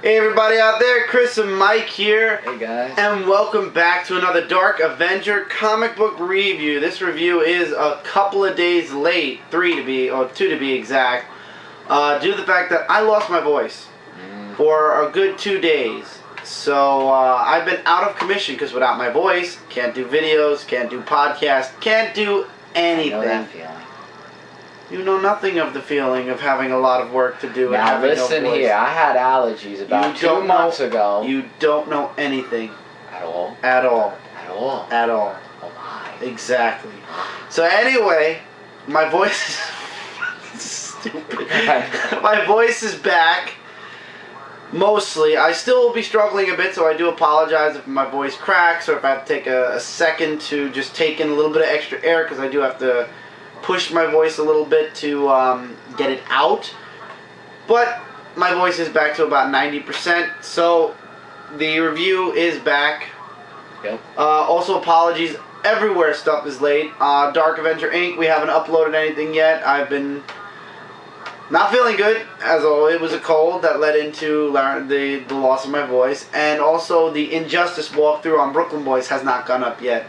Hey everybody out there, Chris and Mike here. Hey guys. And welcome back to another Dark Avenger Comic Book review. This review is a couple of days late, 2 to be exact, due to the fact that I lost my voice for a good 2 days. So I've been out of commission because without my voice, can't do videos, can't do podcasts, can't do anything. I know that feeling. You know nothing of the feeling of having a lot of work to do. Now and having listen no voice. here, I had allergies about 2 months ago. You don't know anything. At all? At all. At all? At all. Oh my. Exactly. So anyway, my voice is stupid. My voice is back. Mostly. I still will be struggling a bit, so I do apologize if my voice cracks or if I have to take a second to just take in a little bit of extra air, because I do have to push my voice a little bit to get it out. But my voice is back to about 90%, so the review is back. Yep. Also, apologies everywhere stuff is late. Dark Avenger Inc., we haven't uploaded anything yet. I've been not feeling good, as always. It was a cold that led into the loss of my voice. And also, the Injustice walkthrough on Brooklyn Boys has not gone up yet.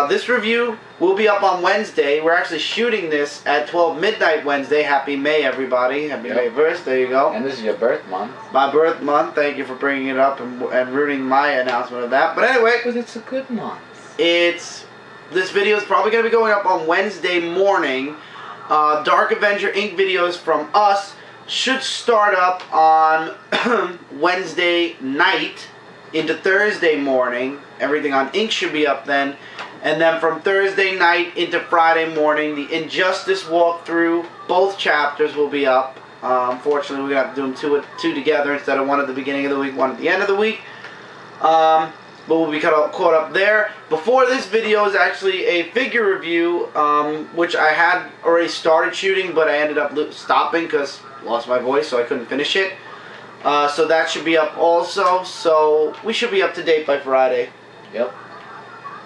This review will be up on Wednesday. We're actually shooting this at 12 midnight Wednesday. Happy May, everybody. Happy May 1st. There you go. And this is your birth month. My birth month. Thank you for bringing it up and ruining my announcement of that. But anyway. But it's a good month. This video is probably going to be going up on Wednesday morning. Dark Avenger Inc. videos from us should start up on Wednesday night into Thursday morning. Everything on Inc. should be up then. And then from Thursday night into Friday morning, the Injustice walkthrough, both chapters will be up. Unfortunately, we're going to have to do them two together instead of one at the beginning of the week, one at the end of the week. But we'll be caught up there. Before this video is actually a figure review, which I had already started shooting, but I ended up stopping because I lost my voice, so I couldn't finish it. So that should be up also. So we should be up to date by Friday. Yep.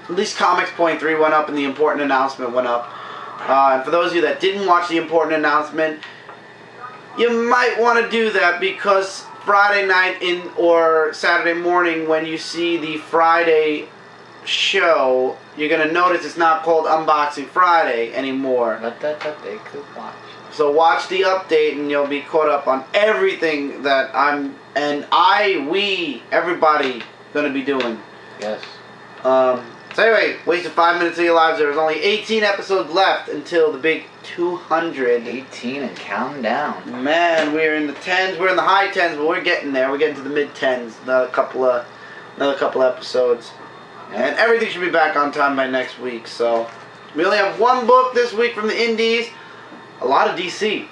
At least Comics Point 3 went up and the important announcement went up. And for those of you that didn't watch the important announcement, you might want to do that, because Friday night or Saturday morning when you see the Friday show, you're going to notice it's not called Unboxing Friday anymore. But that they could watch. So watch the update and you'll be caught up on everything that everybody going to be doing. Yes. So anyway, wasted 5 minutes of your lives. There's only 18 episodes left until the big 200. 18 and counting down. Man, we're in the 10s. We're in the high 10s, but we're getting there. We're getting to the mid 10s. Another couple episodes, and everything should be back on time by next week. So we only have one book this week from the Indies. A lot of DC.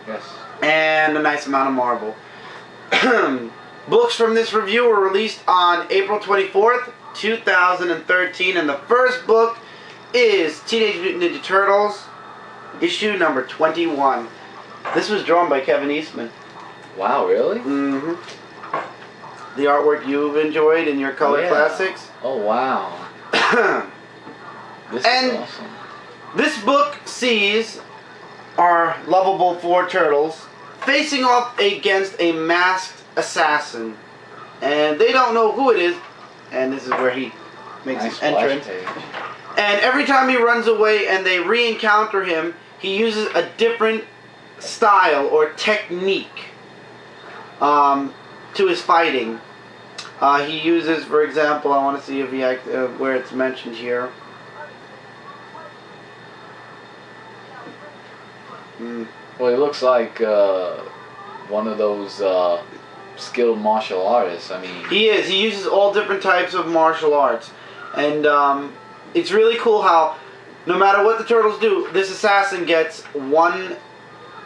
Yes. And a nice amount of Marvel. Books from this review were released on April 24th. 2013, and the first book is Teenage Mutant Ninja Turtles, issue number 21. This was drawn by Kevin Eastman. Wow, really? Mm-hmm. The artwork you've enjoyed in your color classics. Oh, wow. This is awesome. This book sees our lovable 4 turtles facing off against a masked assassin, and they don't know who it is. And this is where he makes his entrance. And every time he runs away and they re-encounter him, he uses a different style or technique to his fighting. He uses, for example, I want to see if where it's mentioned here. Well, he looks like one of those skilled martial artists. I mean, he is. He uses all different types of martial arts, and it's really cool how no matter what the turtles do, this assassin gets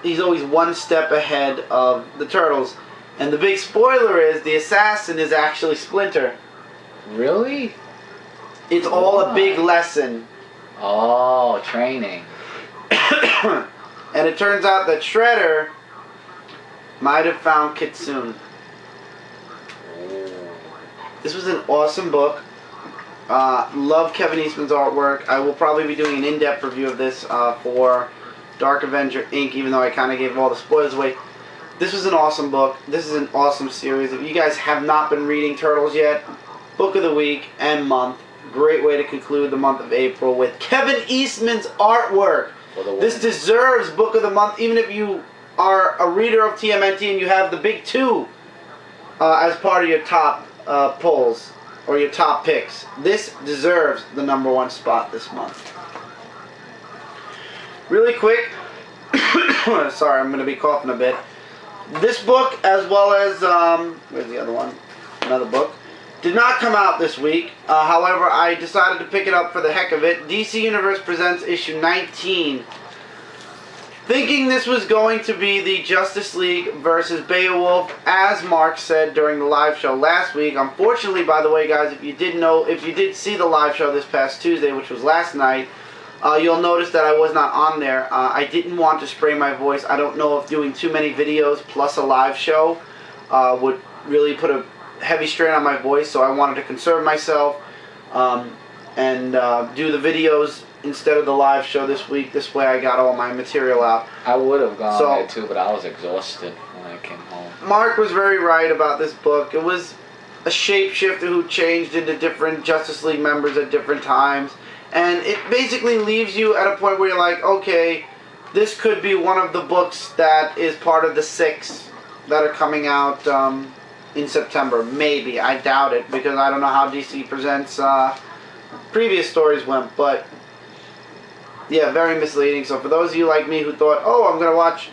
he's always one step ahead of the turtles. And the big spoiler is the assassin is actually Splinter. Really? It's all a big lesson. Oh, training. And it turns out that Shredder might have found Kitsune. This was an awesome book. Love Kevin Eastman's artwork. I will probably be doing an in-depth review of this for Dark Avenger Inc., even though I kind of gave all the spoilers away. This was an awesome book. This is an awesome series. If you guys have not been reading Turtles yet, book of the week and month. Great way to conclude the month of April with Kevin Eastman's artwork. This deserves book of the month, even if you are a reader of TMNT and you have the big two as part of your top polls or your top picks. This deserves the #1 spot this month. Really quick, sorry, I'm going to be coughing a bit. This book, as well as, where's the other one? Another book. Did not come out this week. However, I decided to pick it up for the heck of it. DC Universe Presents issue 19. Thinking this was going to be the Justice League versus Beowulf, as Mark said during the live show last week. Unfortunately, by the way, guys, if you did see the live show this past Tuesday, which was last night, you'll notice that I was not on there. I didn't want to spray my voice. I don't know if doing too many videos plus a live show would really put a heavy strain on my voice, so I wanted to conserve myself and do the videos instead of the live show this week. This way I got all my material out. I would have gone there too, but I was exhausted when I came home. Mark was very right about this book. It was a shapeshifter who changed into different Justice League members at different times. And it basically leaves you at a point where you're like, okay, this could be one of the books that is part of the 6 that are coming out in September. Maybe. I doubt it, because I don't know how DC Presents previous stories went. But, yeah, very misleading. So for those of you like me who thought, oh, I'm going to watch,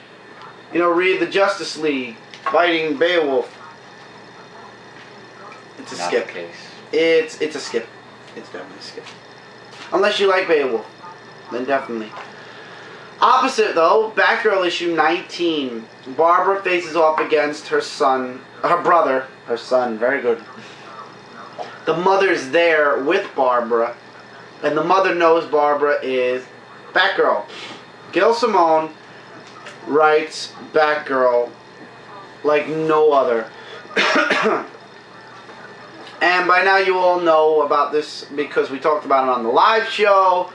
read the Justice League fighting Beowulf. It's a skip. It's a skip. It's definitely a skip. Unless you like Beowulf, then definitely. Opposite, though, Batgirl issue 19. Barbara faces off against her brother, very good. The mother's there with Barbara, and the mother knows Barbara is Batgirl. Gail Simone writes Batgirl like no other. And by now you all know about this because we talked about it on the live show.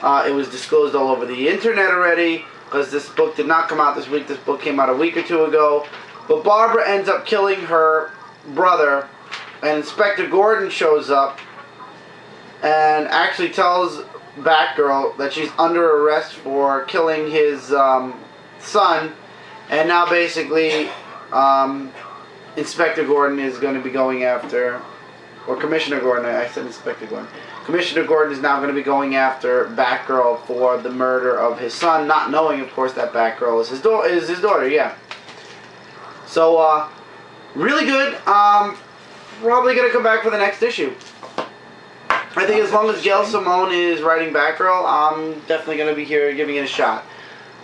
It was disclosed all over the internet already because this book did not come out this week. This book came out a week or two ago. But Barbara ends up killing her brother, and Inspector Gordon shows up and actually tells Batgirl that she's under arrest for killing his son. And now basically Inspector Gordon is going to be going after... Or Commissioner Gordon, I said Inspector Gordon. Commissioner Gordon is now going to be going after Batgirl for the murder of his son, not knowing, of course, that Batgirl is his daughter, yeah. So, really good. Probably going to come back for the next issue. I think as long as Gail Simone is writing Batgirl, I'm definitely going to be here giving it a shot.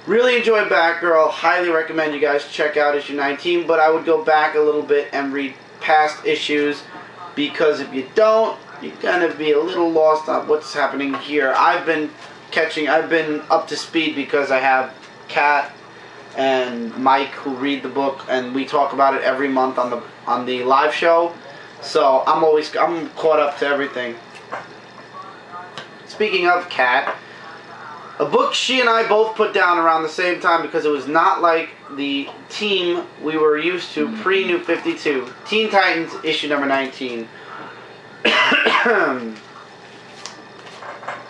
Really enjoyed Batgirl. Highly recommend you guys check out issue 19, but I would go back a little bit and read past issues, because if you don't, you're going to be a little lost on what's happening here. I've been up to speed because I have Kat and Mike who read the book, and we talk about it every month on the live show. So I'm caught up to everything. Speaking of Kat, a book she and I both put down around the same time because it was not like the team we were used to pre-New 52. Teen Titans issue number 19.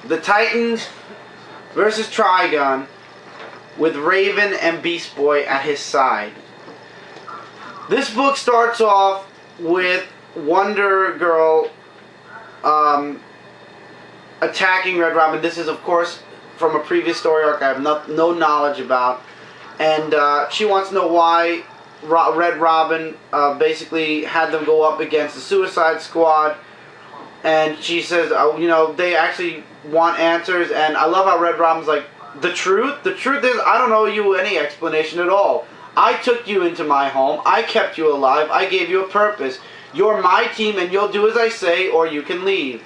The Titans versus Trigon with Raven and Beast Boy at his side. This book starts off with Wonder Girl attacking Red Robin. This is, of course, from a previous story arc I have no knowledge about. And she wants to know why Red Robin basically had them go up against the Suicide Squad. And she says, they actually want answers. And I love how Red Robin's like, the truth? The truth is, I don't owe you any explanation at all. I took you into my home. I kept you alive. I gave you a purpose. You're my team and you'll do as I say or you can leave.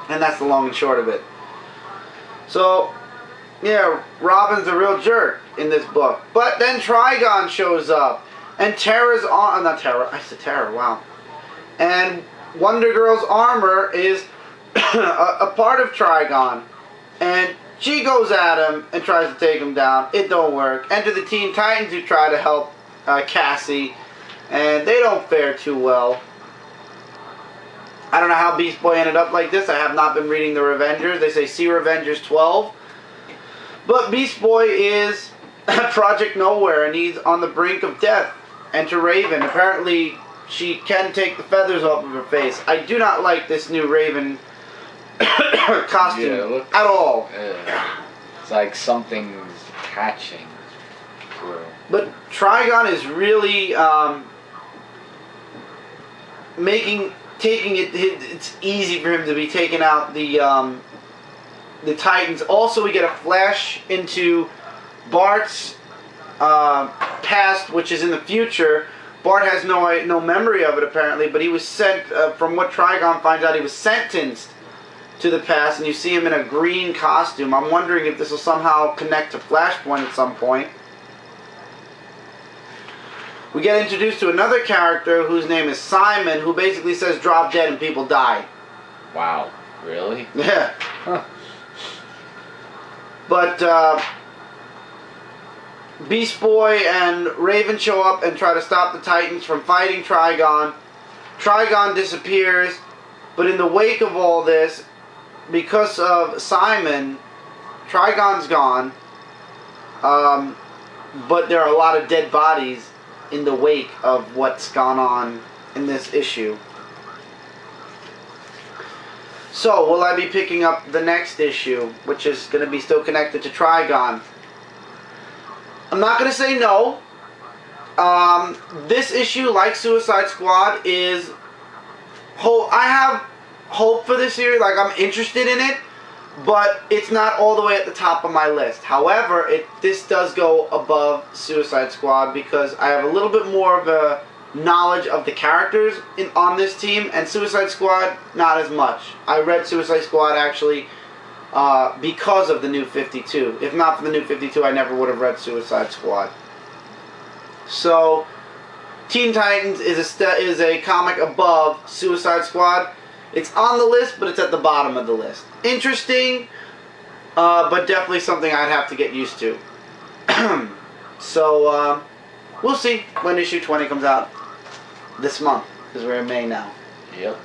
And that's the long and short of it. So, yeah, Robin's a real jerk in this book. But then Trigon shows up. And Terra's on... not Terra. I said Terra, wow. And Wonder Girl's armor is a part of Trigon. And She goes at him and tries to take him down. It don't work. Enter the Teen Titans, who try to help Cassie, and they don't fare too well. I don't know how Beast Boy ended up like this. I have not been reading the Revengers. They say see Revengers 12. But Beast Boy is Project Nowhere, and he's on the brink of death. Enter Raven. Apparently, she can take the feathers off of her face. I do not like this new Raven costume at all. It's like something's catching through. But Trigon is really taking it. It's easy for him to be taking out the Titans. Also, we get a flash into Bart's past, which is in the future. Bart has no memory of it apparently, but he was sent. From what Trigon finds out, he was sentenced to the past, and you see him in a green costume. I'm wondering if this will somehow connect to Flashpoint at some point. We get introduced to another character whose name is Simon, who basically says drop dead and people die. Wow, really? Yeah. Huh. But Beast Boy and Raven show up and try to stop the Titans from fighting Trigon. Trigon disappears, but in the wake of all this, because of Simon, Trigon's gone, but there are a lot of dead bodies in the wake of what's gone on in this issue. So, will I be picking up the next issue, which is going to be still connected to Trigon? I'm not going to say no. This issue, like Suicide Squad, is... I have hope for this series. Like, I'm interested in it, but it's not all the way at the top of my list. However, this does go above Suicide Squad because I have a little bit more of a knowledge of the characters on this team, and Suicide Squad, not as much. I read Suicide Squad, actually, because of the New 52. If not for the New 52, I never would have read Suicide Squad. So, Teen Titans is a comic above Suicide Squad. It's on the list, but it's at the bottom of the list. Interesting, but definitely something I'd have to get used to. So, we'll see when issue 20 comes out this month, because we're in May now. Yep.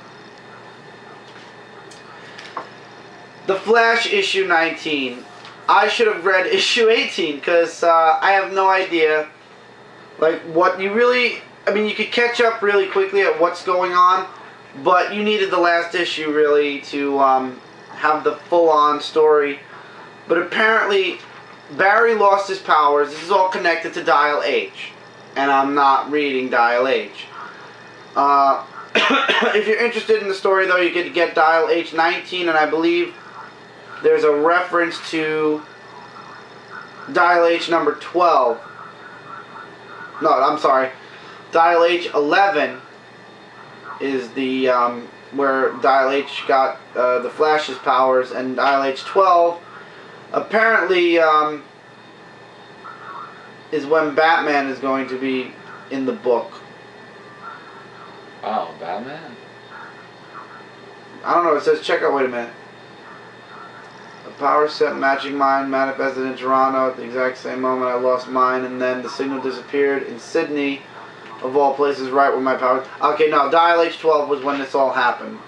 The Flash issue 19. I should have read issue 18, because I have no idea, like, what you really... I mean, you could catch up really quickly at what's going on, but you needed the last issue, really, to have the full-on story. But apparently, Barry lost his powers. This is all connected to Dial H. And I'm not reading Dial H. If you're interested in the story, though, you could get Dial H 19, and I believe there's a reference to Dial H number 12. No, I'm sorry. Dial H 11 is the where Dial H got the Flash's powers, and Dial H 12 apparently is when Batman is going to be in the book. Wow, Batman? I don't know, it says, check out, wait a minute. A power set matching mine manifested in Toronto at the exact same moment I lost mine, and then the signal disappeared in Sydney, of all places, right where my power... Okay, no, Dial H12 was when this all happened.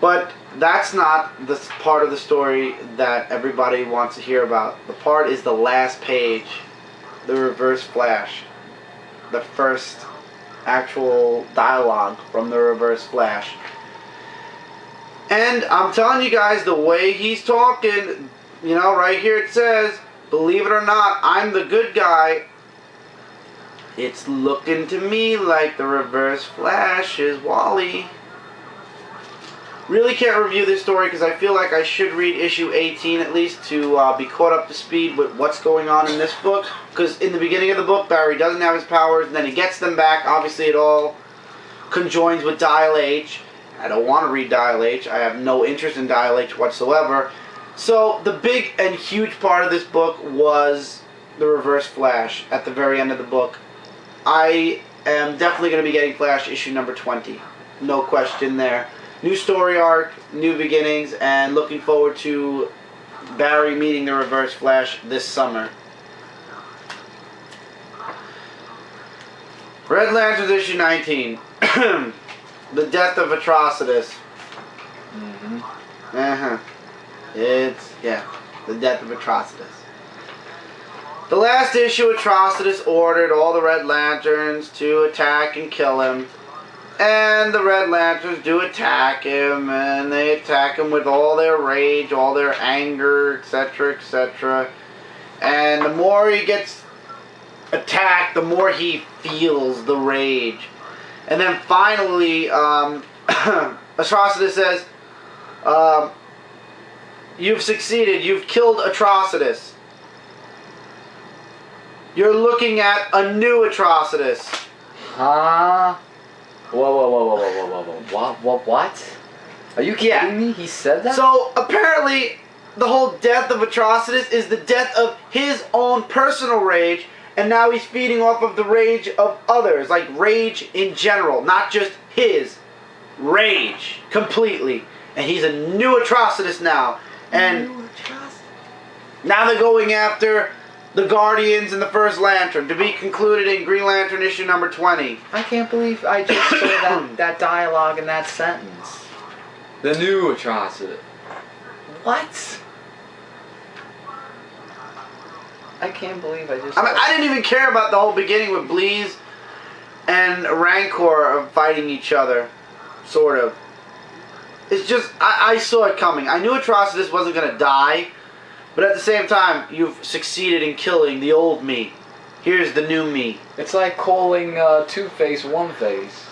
But that's not the part of the story that everybody wants to hear about. The part is the last page, the Reverse Flash. The first actual dialogue from the Reverse Flash. And I'm telling you guys, the way he's talking, you know, right here it says, believe it or not, I'm the good guy. It's looking to me like the Reverse Flash is Wally. Really can't review this story because I feel like I should read issue 18 at least to be caught up to speed with what's going on in this book. Because in the beginning of the book, Barry doesn't have his powers, and then he gets them back. Obviously, it all conjoins with Dial H. I don't want to read Dial H. I have no interest in Dial H whatsoever. So the big and huge part of this book was the Reverse Flash at the very end of the book. I am definitely going to be getting Flash issue number 20. No question there. New story arc, new beginnings, and looking forward to Barry meeting the Reverse Flash this summer. Red Lanterns issue 19. The Death of Atrocitus. It's, yeah, the Death of Atrocitus. The last issue, Atrocitus ordered all the Red Lanterns to attack and kill him. And the Red Lanterns do attack him, and they attack him with all their rage, all their anger, etc., etc. And the more he gets attacked, the more he feels the rage. And then finally, Atrocitus says, you've succeeded, you've killed Atrocitus. You're looking at a new Atrocitus. Huh? Whoa. What? Are you kidding me? He said that? So, apparently, the whole death of Atrocitus is the death of his own personal rage, and now he's feeding off of the rage of others, like rage in general, not just his rage completely. And he's a new Atrocitus now. And now they're going after the Guardians and the First Lantern, to be concluded in Green Lantern issue number 20. I can't believe I just saw that dialogue in that sentence. The new Atrocity. What? I can't believe I just... I mean, I didn't even care about the whole beginning with Bleez and Rancor fighting each other, sort of. It's just, I saw it coming. I knew Atrocitus wasn't going to die, but at the same time, you've succeeded in killing the old me. Here's the new me. It's like calling Two-Face One-Face.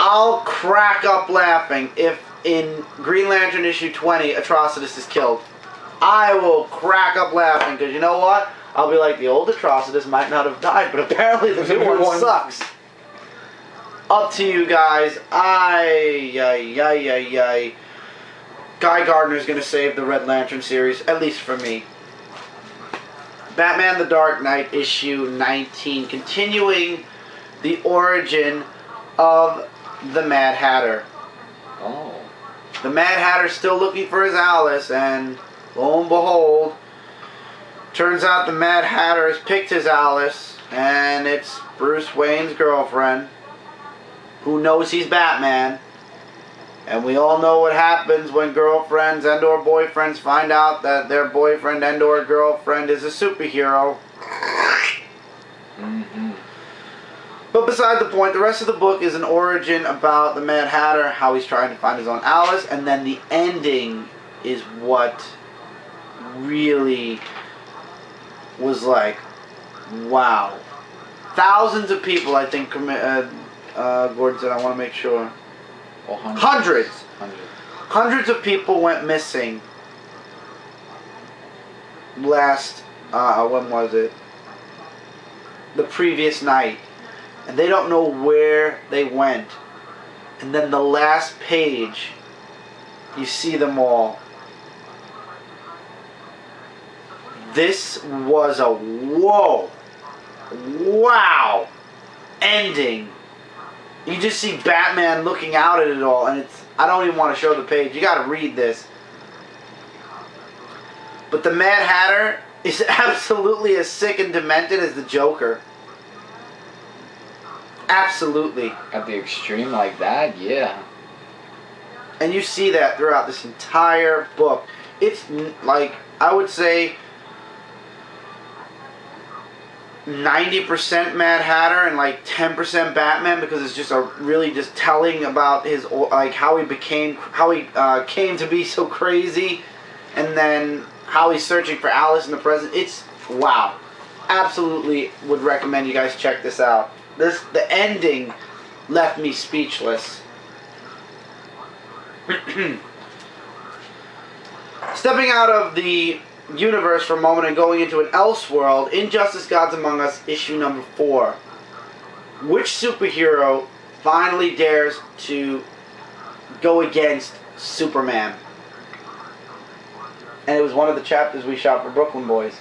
I'll crack up laughing if in Green Lantern issue 20, Atrocitus is killed. I will crack up laughing, because you know what? I'll be like, the old Atrocitus might not have died, but apparently the new one sucks. Up to you guys. Guy Gardner's going to save the Red Lantern series, at least for me. Batman the Dark Knight issue 19, continuing the origin of the Mad Hatter. Oh. The Mad Hatter's still looking for his Alice, and lo and behold, turns out the Mad Hatter has picked his Alice, and it's Bruce Wayne's girlfriend, who knows he's Batman. And we all know what happens when girlfriends and or boyfriends find out that their boyfriend and or girlfriend is a superhero. But beside the point, the rest of the book is an origin about the Mad Hatter, how he's trying to find his own Alice, and then the ending is what really was like, wow. Thousands of people, I think, Gordon said, I want to make sure. Oh, Hundreds. Hundreds of people went missing last, when was it? The previous night. And they don't know where they went. And then the last page, you see them all. This was a whoa, wow ending. You just see Batman looking out at it all, and it's, I don't even want to show the page. You got to read this. But the Mad Hatter is absolutely as sick and demented as the Joker. Absolutely. At the extreme like that, yeah. And you see that throughout this entire book. It's like, I would say 90% Mad Hatter and like 10% Batman, because it's just a really just telling about his, like, how he became, how he came to be so crazy, and then how he's searching for Alice in the present. It's wow. Absolutely would recommend you guys check this out. The ending left me speechless. Stepping out of the universe for a moment and going into an Elseworld, Injustice Gods Among Us issue number 4. Which superhero finally dares to go against Superman? And it was one of the chapters we shot for Brooklyn Boys.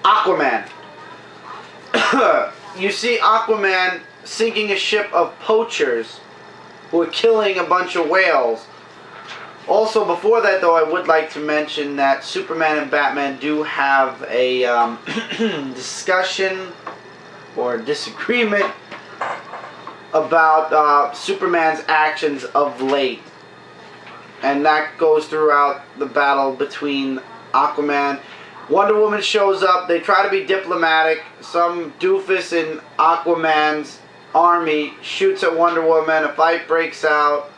Aquaman. You see Aquaman sinking a ship of poachers who are killing a bunch of whales. Also, before that, though, I would like to mention that Superman and Batman do have a discussion or disagreement about Superman's actions of late. And that goes throughout the battle between Aquaman. Wonder Woman shows up. They try to be diplomatic. Some doofus in Aquaman's army shoots at Wonder Woman. A fight breaks out.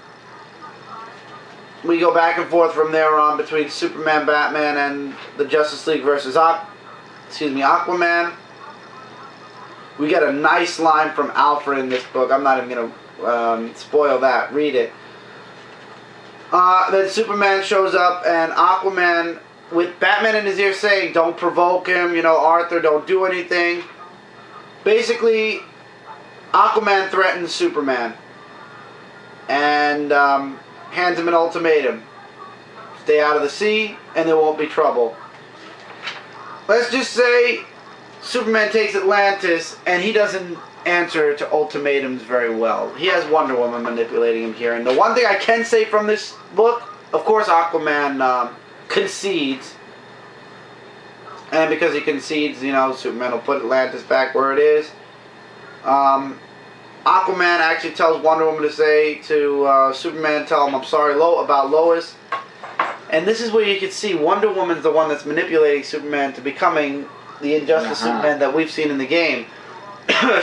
We go back and forth from there on between Superman, Batman, and the Justice League versus Aquaman. We get a nice line from Alfred in this book. I'm not even going to spoil that. Read it. Then Superman shows up, and Aquaman, with Batman in his ear saying, don't provoke him, you know, Arthur, don't do anything. Basically, Aquaman threatens Superman. And hands him an ultimatum. Stay out of the sea, and there won't be trouble. Let's just say Superman takes Atlantis, and he doesn't answer to ultimatums very well. He has Wonder Woman manipulating him here. And the one thing I can say from this book, of course Aquaman concedes. And because he concedes, you know, Superman will put Atlantis back where it is. Aquaman actually tells Wonder Woman to say to Superman, tell him I'm sorry about Lois. And this is where you can see Wonder Woman's the one that's manipulating Superman to becoming the Injustice Superman that we've seen in the game.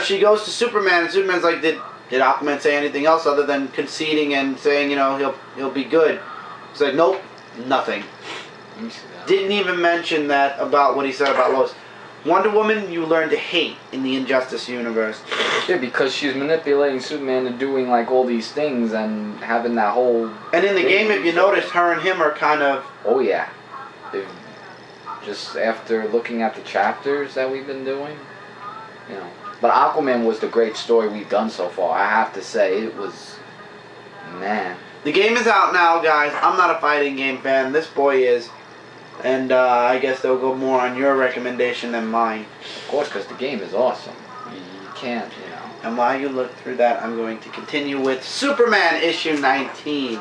She goes to Superman, and Superman's like, did Aquaman say anything else other than conceding and saying, you know, he'll be good? He's like, nope, nothing. Didn't even mention that about what he said about Lois. Wonder Woman, you learn to hate in the Injustice universe. Yeah, because she's manipulating Superman and doing like all these things and having that whole. And in the game, if you notice, her and him are kind of. Oh yeah, just after looking at the chapters that we've been doing, you know. But Aquaman was the great story we've done so far. I have to say, it was, man. The game is out now, guys. I'm not a fighting game fan. This boy is. And I guess they'll go more on your recommendation than mine. Of course, because the game is awesome. You can't, you know. And while you look through that, I'm going to continue with Superman issue 19.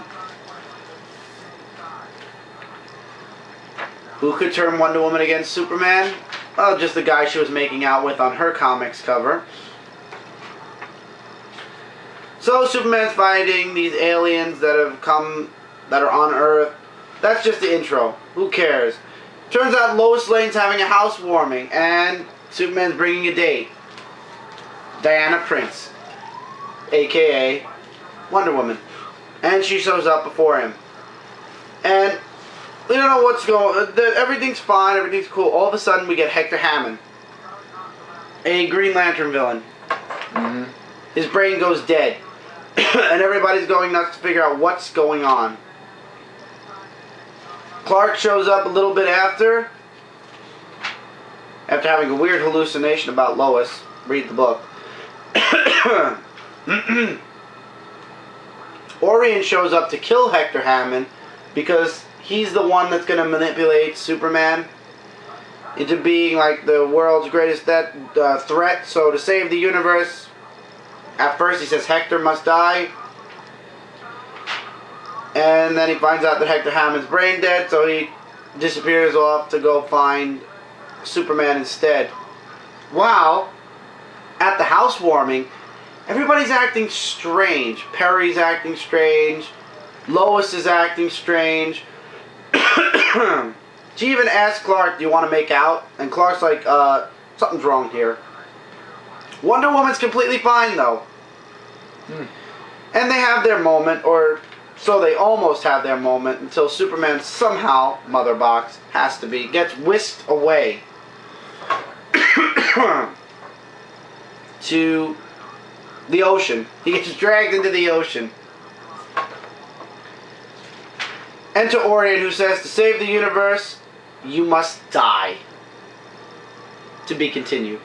Who could turn Wonder Woman against Superman? Well, just the guy she was making out with on her comics cover. So Superman's fighting these aliens that have come, that are on Earth. That's just the intro. Who cares? Turns out Lois Lane's having a housewarming, and Superman's bringing a date. Diana Prince, a.k.a. Wonder Woman. And she shows up before him. And we don't know what's going on. Everything's fine, everything's cool. All of a sudden, we get Hector Hammond, a Green Lantern villain. Mm-hmm. His brain goes dead. And everybody's going nuts to figure out what's going on. Clark shows up a little bit after having a weird hallucination about Lois. Read the book. Orion shows up to kill Hector Hammond because he's the one that's going to manipulate Superman into being like the world's greatest threat. So to save the universe, at first he says Hector must die. And then he finds out that Hector Hammond's brain dead, so he disappears off to go find Superman instead. Wow. At the housewarming, everybody's acting strange. Perry's acting strange. Lois is acting strange. She even asks Clark, do you want to make out? And Clark's like, something's wrong here. Wonder Woman's completely fine, though. And they have their moment, or so they almost have their moment, until Superman somehow, Mother Box, gets whisked away to the ocean. He gets dragged into the ocean. Enter Orion, who says, to save the universe, you must die. To be continued.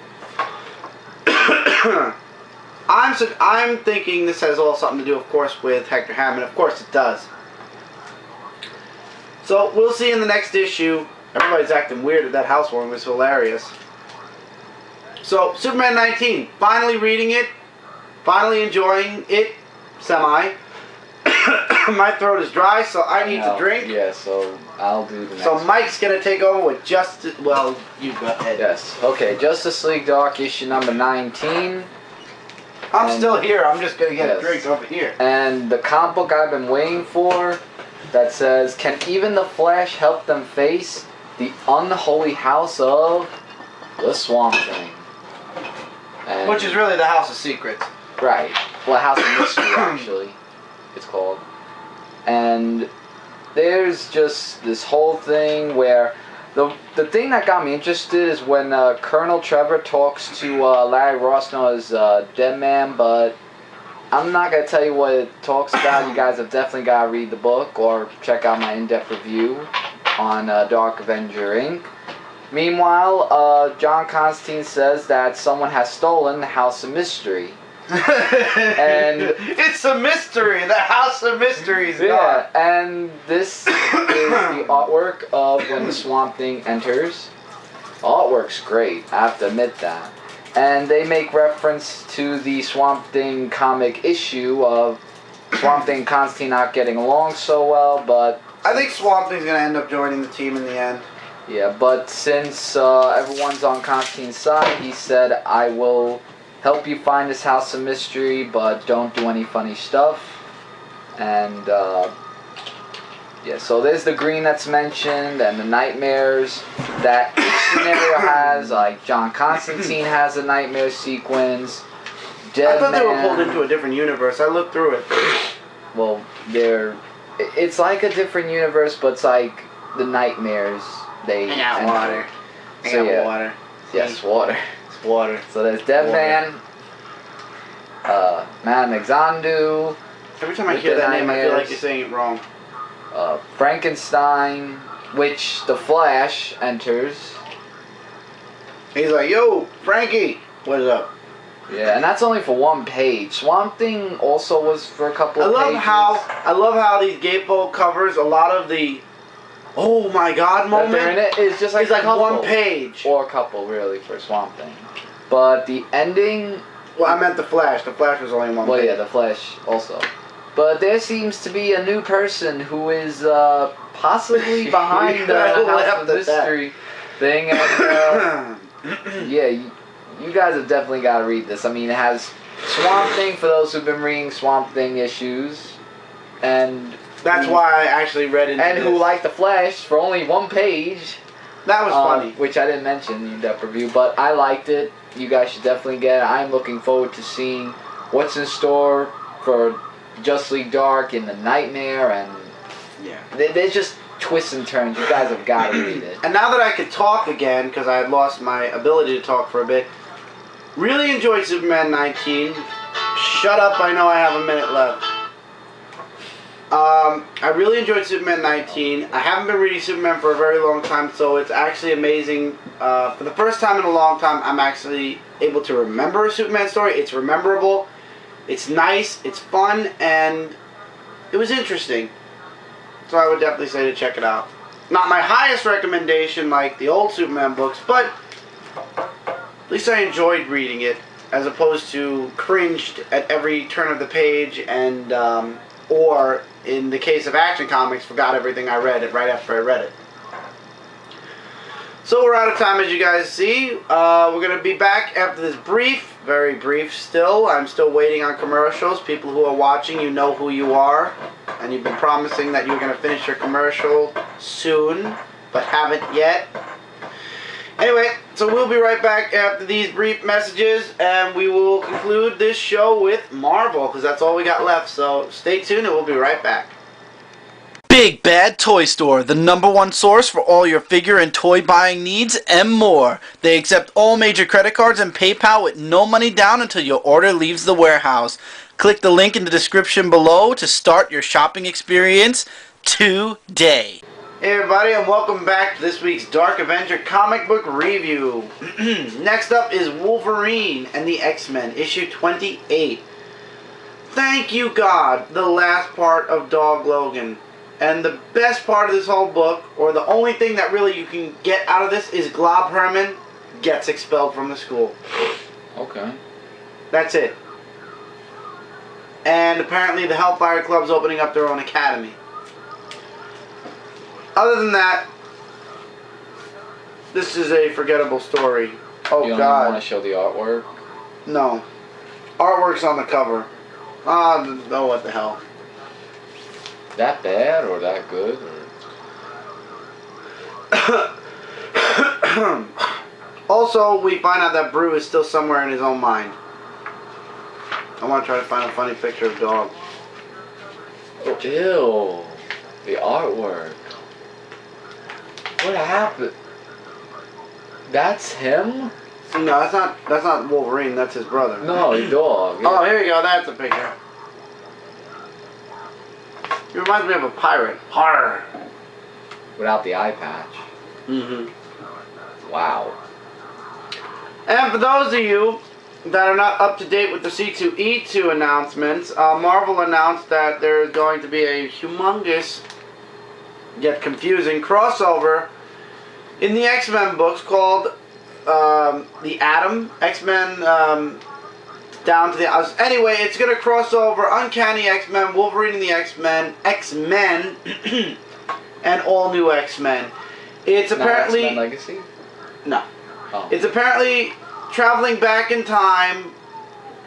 I'm thinking this has all something to do, of course, with Hector Hammond. Of course it does. So, we'll see in the next issue. Everybody's acting weird at that housewarming. It was hilarious. So, Superman 19. Finally reading it. Finally enjoying it. Semi. My throat is dry, so I need to drink. Yeah, so I'll do the next So Mike's going to take over with Justice... Well, you go ahead. Yes. Okay, Justice League Dark issue number 19. I'm still here. I'm just going to get a drink over here. And the comic book I've been waiting for that says, can even the Flash help them face the unholy house of the Swamp Thing? And which is really the House of Secrets. Right. Well, House of Mystery, actually, it's called. And there's just this whole thing where the thing that got me interested is when Colonel Trevor talks to Larry Ross, known as Dead Man, but I'm not going to tell you what it talks about. You guys have definitely got to read the book or check out my in-depth review on Dark Avenger Inc. Meanwhile, John Constantine says that someone has stolen the House of Mystery. And it's a mystery. The House of Mysteries. Yeah, and this is the artwork of when the Swamp Thing enters. The artwork's great, I have to admit that. And they make reference to the Swamp Thing comic issue of Swamp Thing and Constantine not getting along so well, but I think Swamp Thing's gonna end up joining the team in the end. Yeah, but since everyone's on Constantine's side, he said, I will help you find this House of Mystery, but don't do any funny stuff. And, yeah, so there's the green that's mentioned, and the nightmares that each scenario has, like John Constantine has a nightmare sequence. I thought they were pulled into a different universe. I looked through it. Well, it's like a different universe, but it's like the nightmares. I got water. I got water. Yes, water. It's water. So there's Dead Man, Man Xandu. Every time I hear that name, I feel like you're saying it wrong. Frankenstein, which the Flash enters. He's like, yo, Frankie, what is up? Yeah, and that's only for one page. Swamp Thing also was for a couple of pages. I love how these gatefold covers, a lot of the oh my god moment. That they're in it is just like, it's like one page. Or a couple, really, for Swamp Thing. But the ending... Well, I meant the Flash. The Flash was only one page. Well, yeah, the Flash also. But there seems to be a new person who is possibly behind the House of Mystery thing. And, yeah, you guys have definitely got to read this. I mean, it has Swamp Thing for those who've been reading Swamp Thing issues. And... That's why I actually read into and this. who like the Flash for only one page. That was funny. Which I didn't mention in that review, but I liked it. You guys should definitely get it. I'm looking forward to seeing what's in store for Justice League Dark in the Nightmare, and yeah, there's just twists and turns. You guys have got to read it. And now that I could talk again, because I had lost my ability to talk for a bit, really enjoyed Superman 19. Shut up, I know I have a minute left. I really enjoyed Superman 19. I haven't been reading Superman for a very long time, so it's actually amazing. For the first time in a long time, I'm actually able to remember a Superman story. It's rememberable, it's nice, it's fun, and it was interesting. So I would definitely say to check it out. Not my highest recommendation like the old Superman books, but at least I enjoyed reading it, as opposed to cringed at every turn of the page and, or in the case of Action Comics, forgot everything I read right after I read it. So we're out of time, as you guys see. We're going to be back after this brief, very brief still. I'm still waiting on commercials. People who are watching, you know who you are. And you've been promising that you're going to finish your commercial soon, but haven't yet. Anyway, so we'll be right back after these brief messages, and we will conclude this show with Marvel, because that's all we got left. So stay tuned, and we'll be right back. Big Bad Toy Store, the #1 source for all your figure and toy buying needs and more. They accept all major credit cards and PayPal with no money down until your order leaves the warehouse. Click the link in the description below to start your shopping experience today. Hey everybody, and welcome back to this week's Dark Avenger Comic Book Review. Next up is Wolverine and the X-Men, issue 28. Thank you God, the last part of Dog Logan. And the best part of this whole book, or the only thing that really you can get out of this, is Glob Herman gets expelled from the school. Okay. That's it. And apparently the Hellfire Club's opening up their own academy. Other than that, this is a forgettable story. Oh, you don't God. want to show the artwork? No. Artwork's on the cover. Oh, what the hell. That bad or that good? Or? Also, we find out that Brew is still somewhere in his own mind. I want to try to find a funny picture of dog. Oh, ew. The artwork. What happened? That's him? No, that's not Wolverine. That's his brother. No, the dog. Oh, here we go. That's a picture. He reminds me of a pirate. Har. Without the eye patch. Mm-hmm. Wow. And for those of you that are not up to date with the C2E2 announcements, Marvel announced that there is going to be a humongous, yet confusing, crossover in the X-Men books called the Atom. X-Men down to the... anyway, it's going to cross over Uncanny X-Men, Wolverine and the X-Men, X-Men, and all new X-Men. It's apparently... Not X-Men Legacy? No. Oh. It's apparently traveling back in time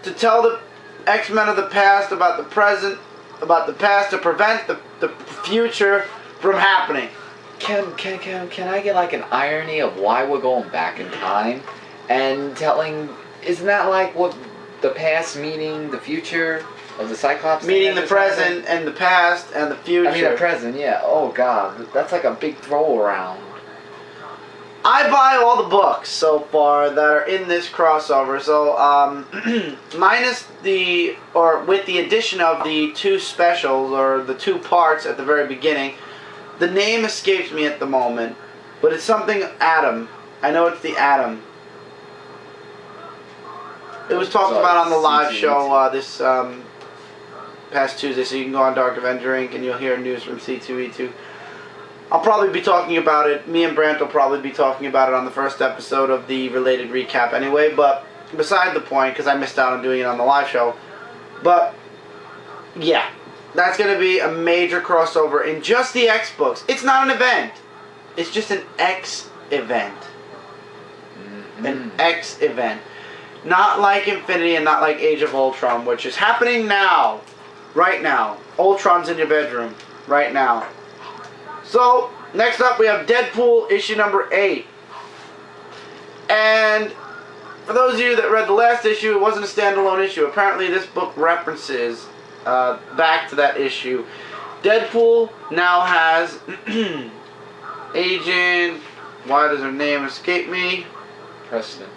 to tell the X-Men of the past about the present, about the past, to prevent the future from happening. Can I get like an irony of why we're going back in time and telling? Isn't that like what the past meaning the future of the Cyclops? Meaning the present and the past and the future. I mean the present, yeah. Oh God, that's like a big throw around. I buy all the books so far that are in this crossover. So minus the, or with the addition of the two specials or the two parts at the very beginning. The name escapes me at the moment, but it's something Atom. I know it's the Atom. It was talked about on the live show this past Tuesday, so you can go on Dark Avenger Inc. and you'll hear news from C2E2. I'll probably be talking about it. Me and Brant will probably be talking about it on the first episode of the related recap anyway, but beside the point, because I missed out on doing it on the live show. But, yeah. That's going to be a major crossover in just the X books. It's not an event. It's just an X event. An X event. Not like Infinity and not like Age of Ultron, which is happening now. Right now. Ultron's in your bedroom. Right now. So, next up we have DeadPool issue number 8. And for those of you that read the last issue, it wasn't a standalone issue. Apparently this book references back to that issue. DeadPool now has Agent, why does her name escape me? Preston.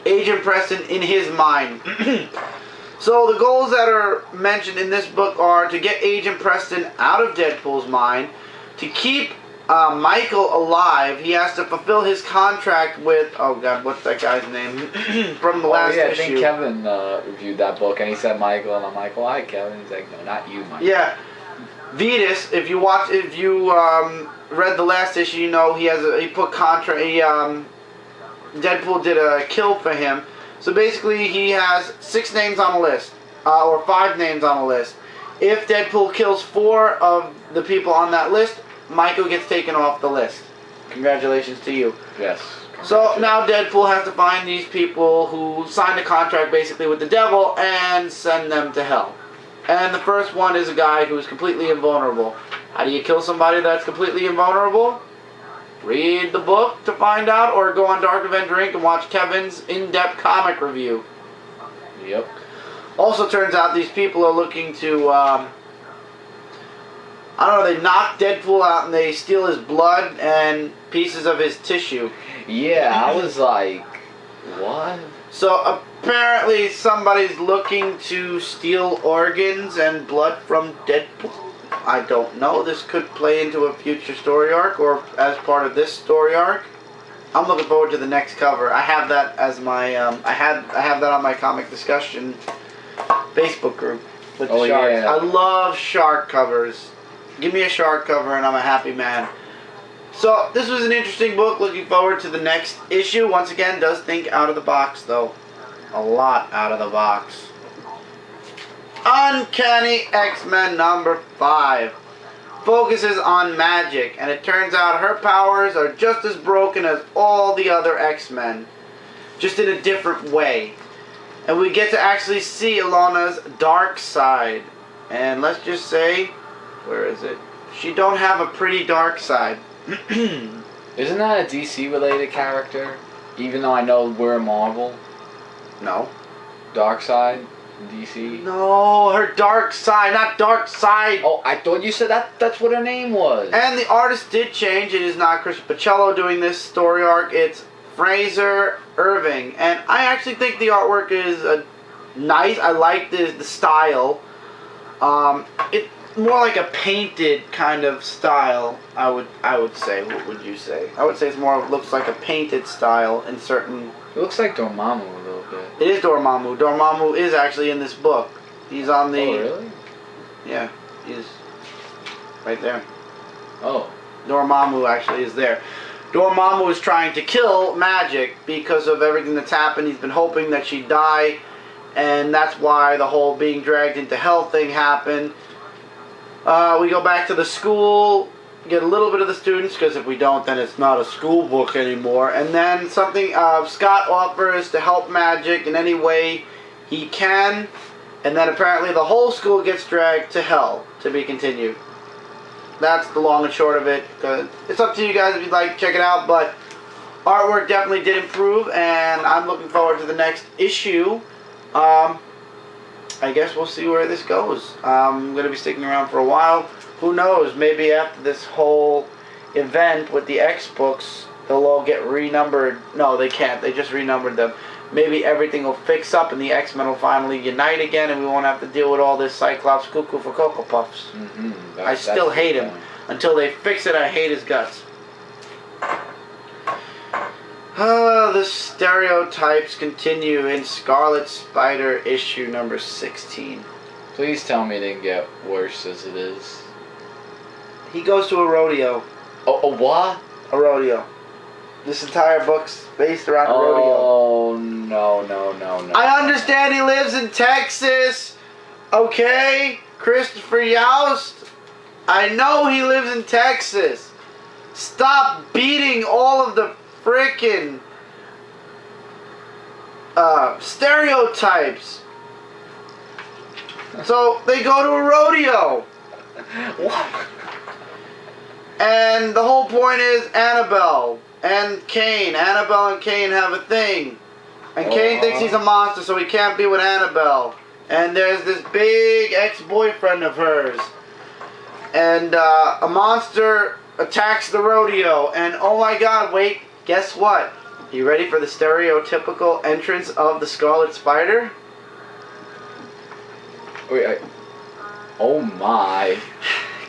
Agent Preston in his mind. So the goals that are mentioned in this book are to get Agent Preston out of Deadpool's mind, to keep Michael alive. He has to fulfill his contract with, oh God, what's that guy's name? From the last issue. I think Kevin reviewed that book and he said Michael, and I'm like, why Kevin? He's like, no, not you, Michael. Yeah. Vetus, if you read the last issue, you know he put contract, Deadpool did a kill for him. So basically he has 6 names on a list, or 5 names on a list. If Deadpool kills 4 of the people on that list, Michael gets taken off the list. Congratulations to you. Yes. So now Deadpool has to find these people who signed a contract basically with the devil and send them to hell. And the first one is a guy who is completely invulnerable. How do you kill somebody that's completely invulnerable? Read the book to find out, or go on Dark Avenger Inc. and watch Kevin's in-depth comic review. Yep. Also turns out these people are looking to, I don't know, they knock Deadpool out and they steal his blood and pieces of his tissue. Yeah, I was like, what? So apparently somebody's looking to steal organs and blood from Deadpool. I don't know. This could play into a future story arc or as part of this story arc. I'm looking forward to the next cover. I have that as my I have that on my comic discussion Facebook group with the sharks. Yeah. I love shark covers. Give me a shark cover and I'm a happy man. So this was an interesting book. Looking forward to the next issue. Once again, does think out of the box though. A lot out of the box. Uncanny X-Men number 5 focuses on magic, and it turns out her powers are just as broken as all the other X-Men, just in a different way. And we get to actually see Ilana's dark side. And let's just say, where is it? She don't have a pretty dark side. Isn't that a DC related character? Even though I know we're Marvel. No. Darkseid, DC. No, her dark side, not dark side. Oh, I thought you said that's what her name was. And the artist did change. It is not Chris Pacello doing this story arc. It's Fraser Irving. And I actually think the artwork is nice. I like the style. It's more like a painted kind of style. I would say. What would you say? I would say it's more looks like a painted style in certain. It looks like Dormammu a little bit. It is Dormammu. Dormammu is actually in this book. He's on the. Oh really? Yeah, he's right there. Oh. Dormammu actually is there. Dormammu is trying to kill Magic because of everything that's happened. He's been hoping that she'd die, and that's why the whole being dragged into hell thing happened. We go back to the school, get a little bit of the students, because if we don't, then it's not a school book anymore. And then something Scott offers to help Magic in any way he can, and then apparently the whole school gets dragged to hell, to be continued. That's the long and short of it. It's up to you guys if you'd like to check it out, but artwork definitely did improve, and I'm looking forward to the next issue. I guess we'll see where this goes. I'm going to be sticking around for a while. Who knows? Maybe after this whole event with the X books, they'll all get renumbered. No, they can't. They just renumbered them. Maybe everything will fix up and the X-Men will finally unite again, and we won't have to deal with all this Cyclops cuckoo for Cocoa Puffs. I still hate him. Until they fix it, I hate his guts. The stereotypes continue in Scarlet Spider issue number 16. Please tell me it didn't get worse as it is. He goes to a rodeo. Oh, what? A rodeo. This entire book's based around a rodeo. Oh, no. I understand he lives in Texas. Okay? Christopher Youst. I know he lives in Texas. Stop beating all of the frickin' stereotypes. So they go to a rodeo. What? And the whole point is Annabelle and Kane. Annabelle and Kane have a thing. And Kane thinks he's a monster, so he can't be with Annabelle. And there's this big ex-boyfriend of hers. And a monster attacks the rodeo. And oh my god, wait, guess what? You ready for the stereotypical entrance of the Scarlet Spider? Wait, oh my.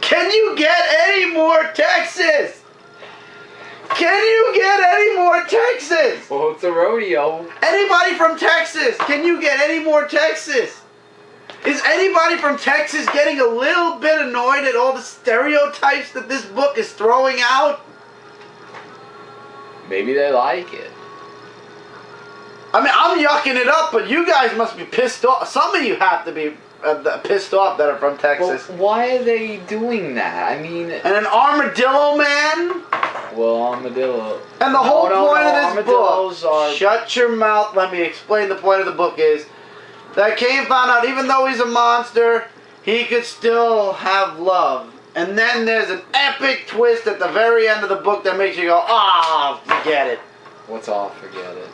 Can you get any more Texas? Can you get any more Texas? Well, it's a rodeo. Anybody from Texas? Can you get any more Texas? Is anybody from Texas getting a little bit annoyed at all the stereotypes that this book is throwing out? Maybe they like it. I mean, I'm yucking it up, but you guys must be pissed off. Some of you have to be pissed off that are from Texas. Well, why are they doing that? I mean... And an armadillo man? Well, armadillo... And the whole point of this book... Are... Shut your mouth. Let me explain the point of the book is... that Kane found out even though he's a monster, he could still have love. And then there's an epic twist at the very end of the book that makes you go, ah, forget it. What's all forget it?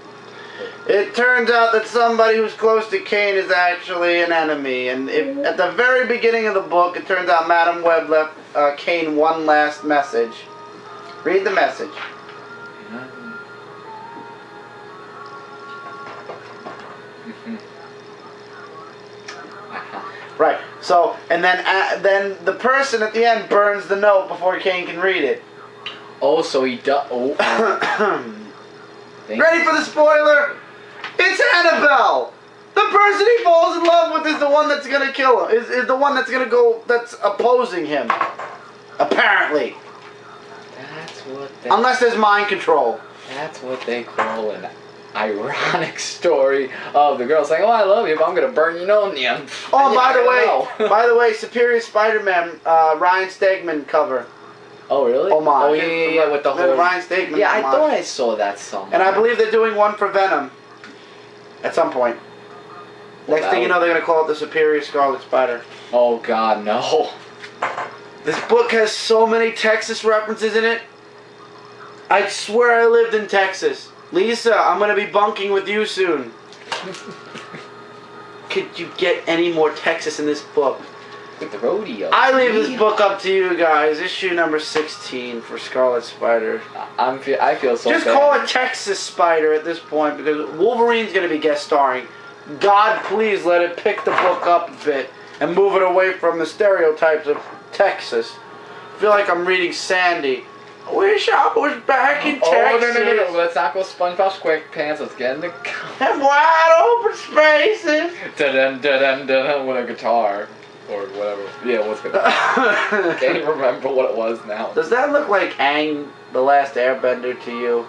It turns out that somebody who's close to Kane is actually an enemy. And at the very beginning of the book, it turns out Madam Web left Kane one last message. Read the message. Right. So, and then the person at the end burns the note before Kane can read it. Oh, so he does. Oh. Ready for the spoiler? It's Annabelle. The person he falls in love with is the one that's gonna kill him. Is the one that's gonna go. That's opposing him. Apparently. That's what. Unless there's mind control. That's what they call an ironic story of the girl saying, "Oh, I love you, but I'm gonna burn your onion." Oh, by the way, Superior Spider-Man, Ryan Stegman cover. Oh, really? Homage. Oh, yeah, with the whole Ryan Stegman. Yeah, I homage. thought I saw that somewhere. And I believe they're doing one for Venom at some point. Well, Next thing you know, they're gonna call it the Superior Scarlet Spider. Oh God, no! This book has so many Texas references in it. I swear I lived in Texas. Lisa, I'm gonna be bunking with you soon. Could you get any more Texas in this book? With the rodeo. I leave this book up to you guys. Issue number 16 for Scarlet Spider. I feel so Just bad. call it Texas Spider at this point because Wolverine's gonna be guest starring. God, please let it pick the book up a bit and move it away from the stereotypes of Texas. I feel like I'm reading Sandy. I wish I was back in Texas. No. Let's not go SpongeBob SquarePants. Let's get in the And wide open spaces. dun with a guitar. Or whatever. Yeah, what's good? Can't even remember what it was now. Does that look like Aang, the Last Airbender to you?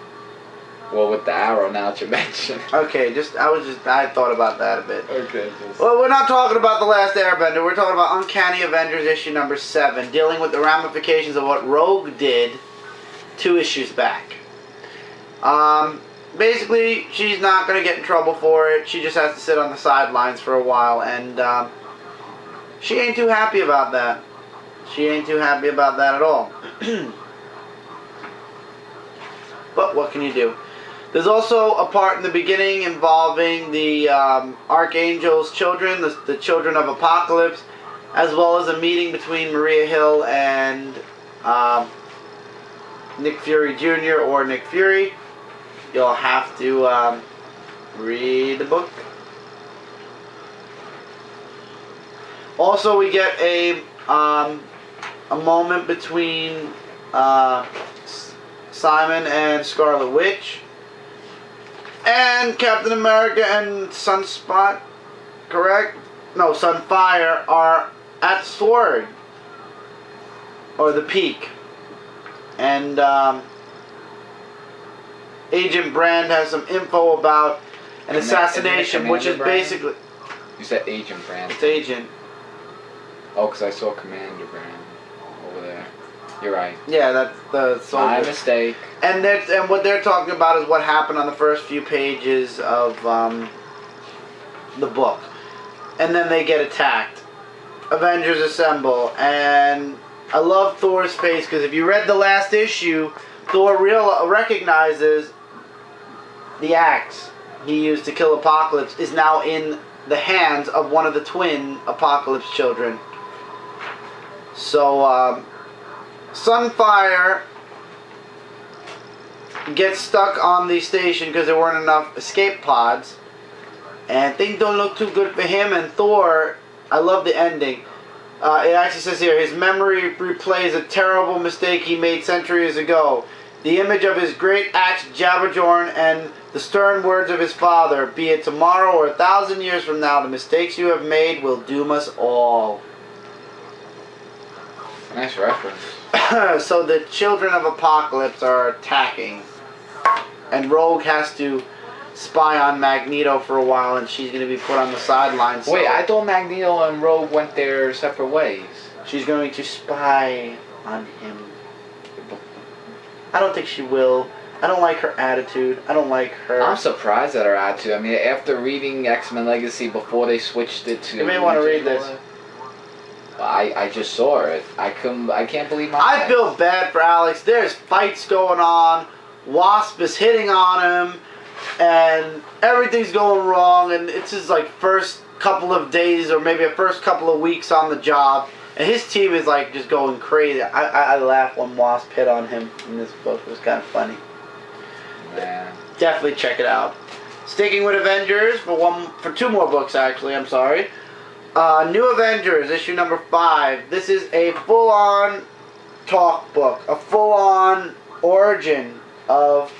Well, with the arrow now that you mention. Okay, I thought about that a bit. Okay. Well, we're not talking about The Last Airbender. We're talking about Uncanny Avengers issue number 7, dealing with the ramifications of what Rogue did 2 issues back. Basically, she's not going to get in trouble for it. She just has to sit on the sidelines for a while, and she ain't too happy about that. She ain't too happy about that at all. But what can you do? There's also a part in the beginning involving the Archangel's children, the children of Apocalypse, as well as a meeting between Maria Hill and Nick Fury Jr. or Nick Fury. You'll have to read the book. Also, we get a moment between Simon and Scarlet Witch, and Captain America and Sunspot, correct? No, Sunfire are at Sword, or the Peak, and Agent Brand has some info about an assassination, which is basically... You said Agent Brand. It's Agent. Oh, because I saw Commander Brand over there. You're right. Yeah, that's the soldier. My mistake. And what they're talking about is what happened on the first few pages of the book. And then they get attacked. Avengers assemble. And I love Thor's face because if you read the last issue, Thor recognizes the axe he used to kill Apocalypse is now in the hands of one of the twin Apocalypse children. So, Sunfire gets stuck on the station because there weren't enough escape pods. And things don't look too good for him. And Thor, I love the ending. It actually says here, his memory replays a terrible mistake he made centuries ago. The image of his great axe Jabberjorn and the stern words of his father, be it tomorrow or 1,000 years from now, the mistakes you have made will doom us all. Nice reference. So the children of Apocalypse are attacking, and Rogue has to spy on Magneto for a while, and she's going to be put on the sidelines. Wait, I thought Magneto and Rogue went their separate ways. She's going to spy on him. I don't think she will. I don't like her attitude. I don't like her. I'm surprised at her attitude. I mean, after reading X-Men Legacy before they switched it to... You may want to read this. I just saw it. I can't believe my I feel bad for Alex. There's fights going on. Wasp is hitting on him. And everything's going wrong. And it's his like first couple of days or maybe a first couple of weeks on the job. And his team is like just going crazy. I laugh when Wasp hit on him in this book. It was kind of funny. Man. Definitely check it out. Sticking with Avengers for 2 more books actually. I'm sorry. New Avengers, issue number 5. This is a full-on talk book, a full-on origin of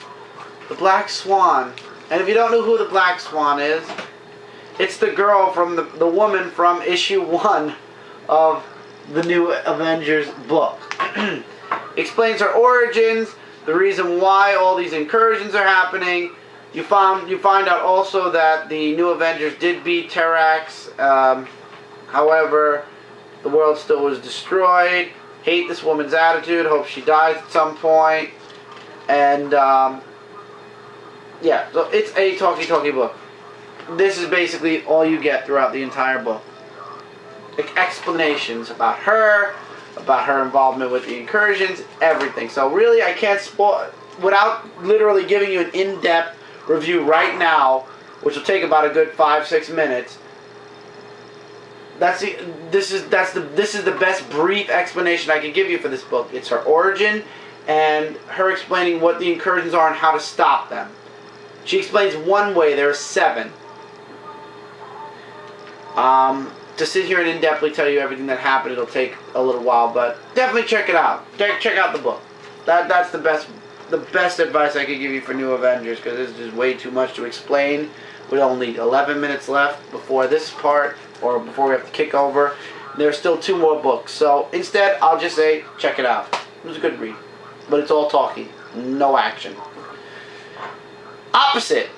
the Black Swan. And if you don't know who the Black Swan is, it's the girl from the woman from issue 1 of the New Avengers book. Explains her origins, the reason why all these incursions are happening, You find out also that the New Avengers did beat Terrax. However, the world still was destroyed. Hate this woman's attitude. Hope she dies at some point. And yeah, so it's a talky book. This is basically all you get throughout the entire book. Explanations about her involvement with the incursions, everything. So really, I can't spoil without literally giving you an in-depth review right now, which will take about a good 5-6 minutes. This is the best brief explanation I can give you for this book. It's her origin and her explaining what the incursions are and how to stop them. She explains one way. There are 7. To sit here and in-depthly tell you everything that happened, it'll take a little while, but definitely check it out. Check out the book. That's the best advice I could give you for New Avengers, because this is just way too much to explain with only 11 minutes left before this part, or before we have to kick over. There's still 2 more books, so instead I'll just say check it out. It was a good read, but it's all talky, no action. Opposite,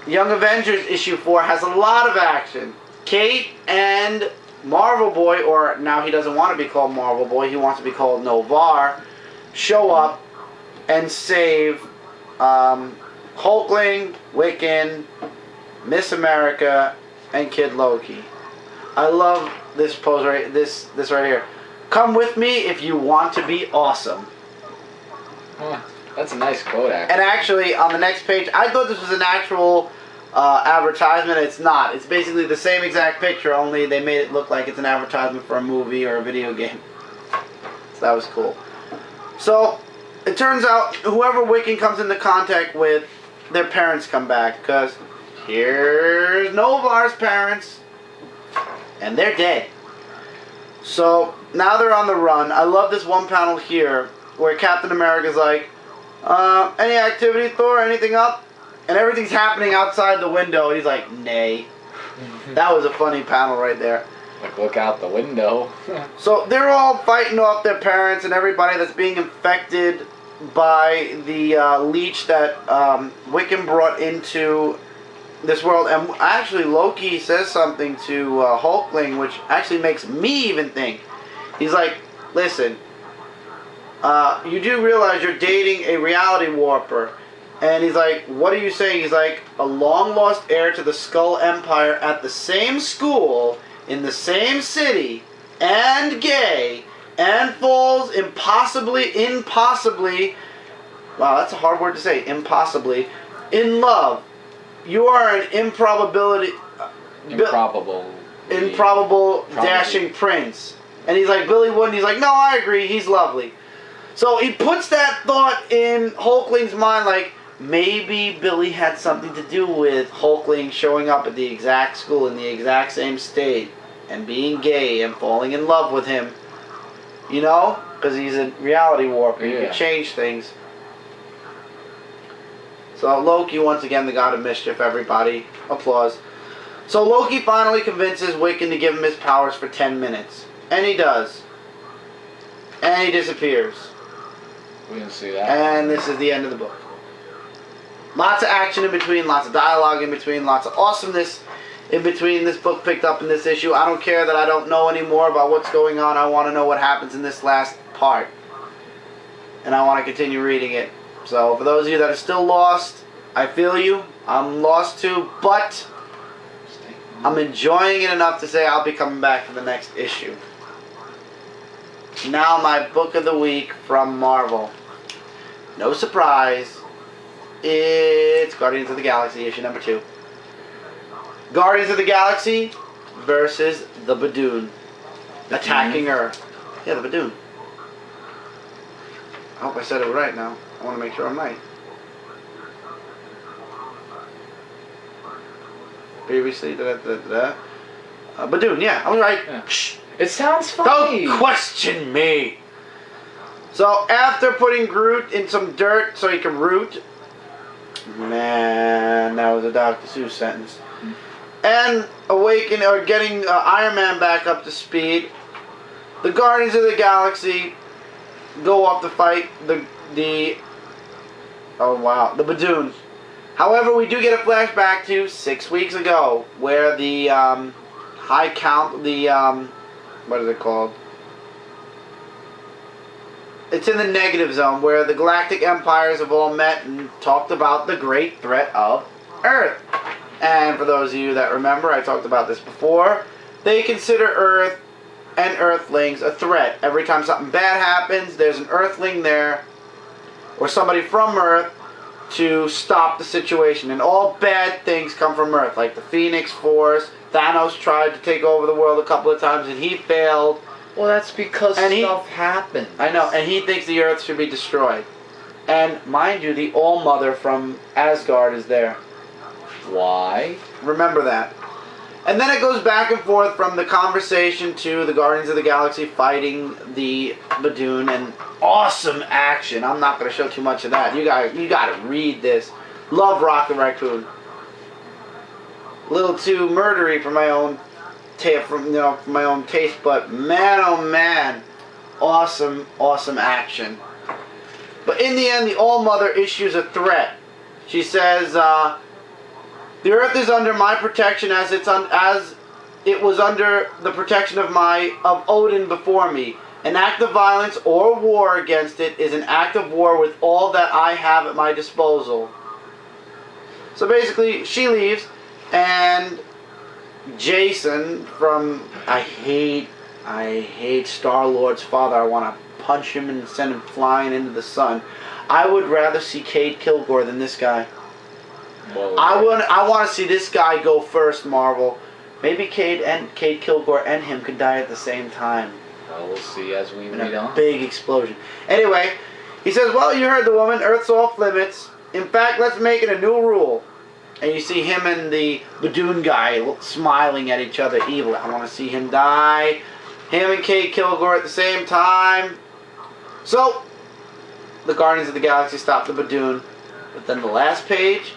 Young Avengers issue 4 has a lot of action. Kate and Marvel Boy, or now he doesn't want to be called Marvel Boy, he wants to be called Novar, show up and save Hulkling, Wiccan, Miss America, and Kid Loki. I love this pose right this right here. Come with me if you want to be awesome. That's a nice quote, actually. And actually, on the next page, I thought this was an actual advertisement. It's not. It's basically the same exact picture, only they made it look like it's an advertisement for a movie or a video game. So that was cool. So it turns out whoever Wiccan comes into contact with, their parents come back, because here's Novar's parents, and they're dead. So now they're on the run. I love this one panel here where Captain America's like, any activity, Thor? Anything up? And everything's happening outside the window. He's like, nay. That was a funny panel right there. Like, look out the window. So they're all fighting off their parents and everybody that's being infected by the leech that Wiccan brought into this world. And actually, Loki says something to Hulkling, which actually makes me even think. He's like, listen, you do realize you're dating a reality warper. And he's like, what are you saying? He's like, a long-lost heir to the Skull Empire at the same school, in the same city, and gay, and falls impossibly, wow, that's a hard word to say, impossibly, in love. You are an improbable, dashing prince. And he's like, Billy Wooden, he's like, no, I agree, he's lovely. So he puts that thought in Hulkling's mind, like, maybe Billy had something to do with Hulkling showing up at the exact school in the exact same state and being gay and falling in love with him. You know? Because he's a reality warper. Yeah. He can change things. So Loki, once again, the god of mischief, everybody. Applause. So Loki finally convinces Wiccan to give him his powers for 10 minutes. And he does. And he disappears. We didn't see that. And this is the end of the book. Lots of action in between, lots of dialogue in between, lots of awesomeness in between. This book picked up in this issue. I don't care that I don't know any more about what's going on. I want to know what happens in this last part. And I want to continue reading it. So for those of you that are still lost, I feel you. I'm lost too, but I'm enjoying it enough to say I'll be coming back for the next issue. Now my book of the week from Marvel. No surprise. It's Guardians of the Galaxy, issue number 2. Guardians of the Galaxy versus the Badoon. Attacking Earth. Yeah, the Badoon. I hope I said it right now. I want to make sure I'm right. Previously, Badoon, yeah, I was right. Yeah. Shh. It sounds funny. Don't question me. So after putting Groot in some dirt so he can root, man, that was a Dr. Seuss sentence. And getting Iron Man back up to speed, the Guardians of the Galaxy go off to fight the Badoon. However, we do get a flashback to 6 weeks ago, where the what is it called? It's in the negative zone, where the galactic empires have all met and talked about the great threat of Earth. And for those of you that remember, I talked about this before, they consider Earth and Earthlings a threat. Every time something bad happens, there's an Earthling there, or somebody from Earth, to stop the situation. And all bad things come from Earth, like the Phoenix Force. Thanos tried to take over the world a couple of times and he failed. Well, that's because stuff happens. I know, and he thinks the Earth should be destroyed. And mind you, the All-Mother from Asgard is there. Why? Remember that. And then it goes back and forth from the conversation to the Guardians of the Galaxy fighting the Badoon, and awesome action. I'm not going to show too much of that. You got to read this. Love Rocket Raccoon. A little too murdery for my own taste, but man, oh man, awesome action. But in the end, the All-Mother issues a threat. She says, the Earth is under my protection as it was under the protection of Odin before me. An act of violence or war against it is an act of war with all that I have at my disposal. So basically, she leaves, and Jason from I hate Star-Lord's father. I want to punch him and send him flying into the sun. I would rather see Cade Kilgore than this guy. Whoa. I want to see this guy go first, Marvel. Maybe Cade Kilgore and him could die at the same time. Well, we'll see as we read on. Big explosion. Anyway, he says, well, you heard the woman. Earth's off limits. In fact, let's make it a new rule. And you see him and the Badoon guy smiling at each other evil. I want to see him die. Him and Cade Kilgore at the same time. So, the Guardians of the Galaxy stop the Badoon. But then the last page,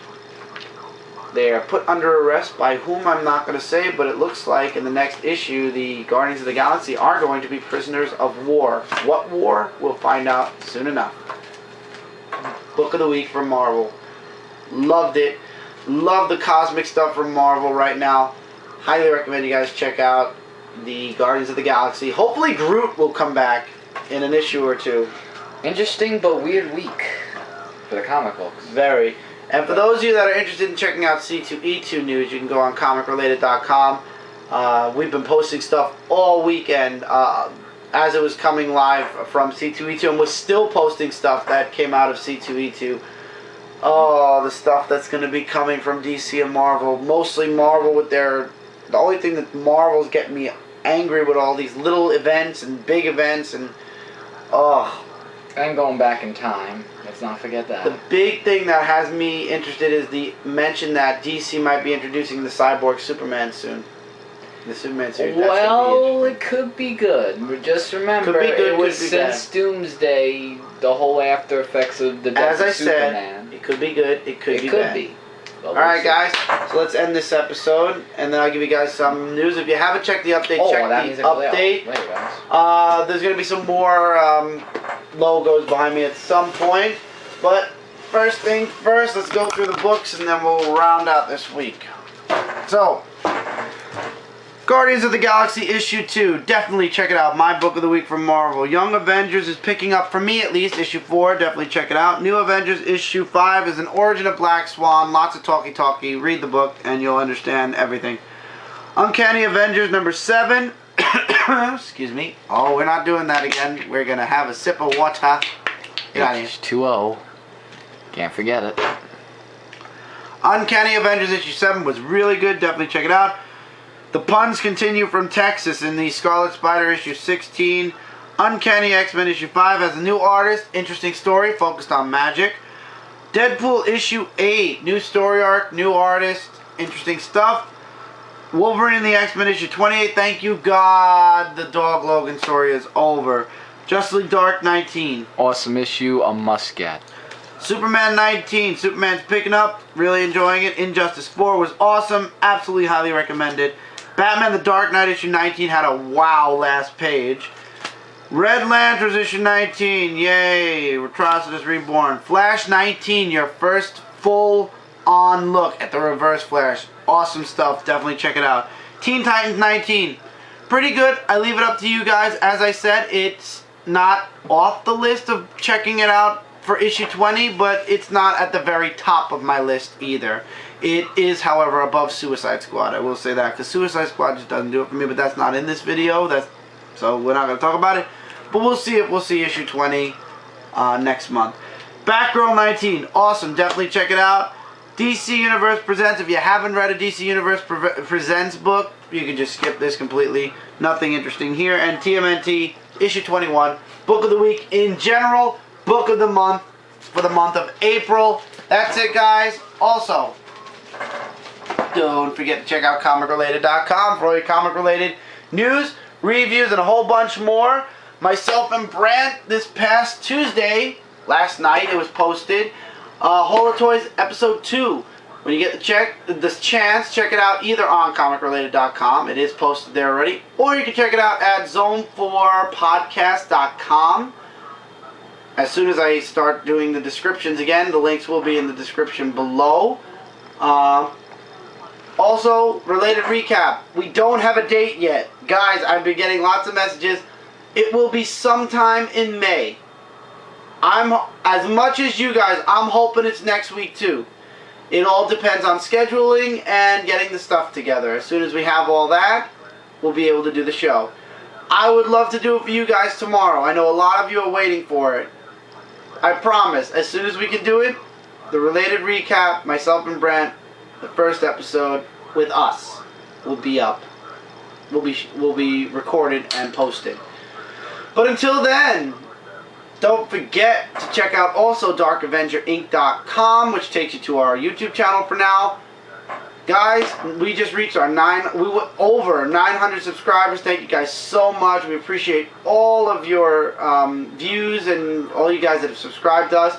they are put under arrest by whom I'm not going to say, but it looks like in the next issue, the Guardians of the Galaxy are going to be prisoners of war. What war? We'll find out soon enough. Book of the week from Marvel. Loved it. Love the cosmic stuff from Marvel right now. Highly recommend you guys check out the Guardians of the Galaxy. Hopefully Groot will come back in an issue or two. Interesting but weird week for the comic books. Very. And for those of you that are interested in checking out C2E2 news, you can go on comicrelated.com. We've been posting stuff all weekend as it was coming live from C2E2, and we're still posting stuff that came out of C2E2. Oh, the stuff that's going to be coming from DC and Marvel. Mostly Marvel with their... The only thing that Marvel's getting me angry with all these little events and big events and... Oh. And going back in time. Let's not forget that. The big thing that has me interested is the mention that DC might be introducing the Cyborg Superman soon. The Superman series. Well, it could be good. But just remember, Could be good, it was could be since bad. Doomsday, the whole after effects of the death As I of Superman. said, it could be good, it could be bad. But Alright guys, so let's end this episode, and then I'll give you guys some news. If you haven't checked the update, check the update. Later, guys. There's going to be some more logos behind me at some point, but first thing first, let's go through the books, and then we'll round out this week. So, Guardians of the Galaxy issue 2, definitely check it out. My book of the week from Marvel. Young Avengers is picking up, for me at least, issue 4, definitely check it out. New Avengers issue 5 is an origin of Black Swan, lots of talky, read the book and you'll understand everything. Uncanny Avengers number 7, excuse me, oh we're not doing that again, we're going to have a sip of water. Get out of here. H2O, can't forget it. Uncanny Avengers issue 7 was really good, definitely check it out. The puns continue from Texas in the Scarlet Spider issue 16. Uncanny X-Men issue 5 has a new artist, interesting story, focused on magic. DeadPool issue 8, new story arc, new artist, interesting stuff. Wolverine and the X-Men issue 28, thank you God, the Dog Logan story is over. Justice League Dark 19. Awesome issue, a must get. Superman 19, Superman's picking up, really enjoying it. Injustice 4 was awesome, absolutely highly recommended. Batman the Dark Knight issue 19 had a wow last page. Red Lanterns issue 19, yay, Retrocitus Reborn. Flash 19, your first full on look at the Reverse Flash. Awesome stuff. Definitely check it out. Teen Titans 19. Pretty good. I leave it up to you guys. As I said, it's not off the list of checking it out for issue 20, but it's not at the very top of my list either. It is, however, above Suicide Squad. I will say that, because Suicide Squad just doesn't do it for me, but that's not in this video. So we're not going to talk about it. But we'll see it. We'll see issue 20 next month. Batgirl 19. Awesome. Definitely check it out. DC Universe Presents. If you haven't read a DC Universe Presents book, you can just skip this completely. Nothing interesting here. And TMNT, issue 21. Book of the week in general. Book of the month for the month of April. That's it, guys. Also, don't forget to check out comicrelated.com for all your comic-related news, reviews, and a whole bunch more. Myself and Brant, this past Tuesday, last night, it was posted, Holotoys Episode 2. When you get the chance, check it out either on comicrelated.com. It is posted there already. Or you can check it out at zone4podcast.com. As soon as I start doing the descriptions again, the links will be in the description below. Also, related recap. We don't have a date yet. Guys, I've been getting lots of messages. It will be sometime in May. As much as you guys, I'm hoping it's next week too. It all depends on scheduling and getting the stuff together. As soon as we have all that, we'll be able to do the show. I would love to do it for you guys tomorrow. I know a lot of you are waiting for it. I promise, as soon as we can do it, the related recap, myself and Brent, the first episode with us will be up. Will be recorded and posted. But until then, don't forget to check out also DarkAvengerInc.com, which takes you to our YouTube channel for now. Guys, we just reached our over 900 subscribers. Thank you guys so much. We appreciate all of your views and all you guys that have subscribed to us.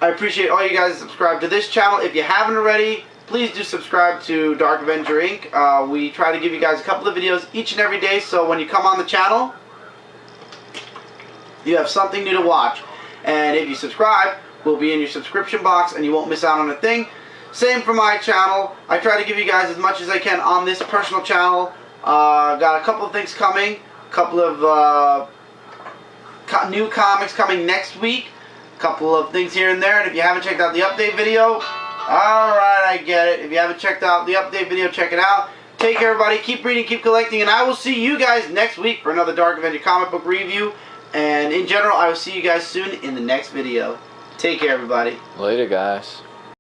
I appreciate all you guys that subscribe to this channel. If you haven't already, please do subscribe to Dark Avenger Inc. We try to give you guys a couple of videos each and every day, so when you come on the channel, you have something new to watch. And if you subscribe, we'll be in your subscription box and you won't miss out on a thing. Same for my channel. I try to give you guys as much as I can on this personal channel. Got a couple of things coming. A couple of new comics coming next week. A couple of things here and there. And if you haven't checked out the update video, alright, I get it. If you haven't checked out the update video, check it out. Take care, everybody. Keep reading, keep collecting. And I will see you guys next week for another Dark Avenger comic book review. And in general, I will see you guys soon in the next video. Take care, everybody. Later, guys.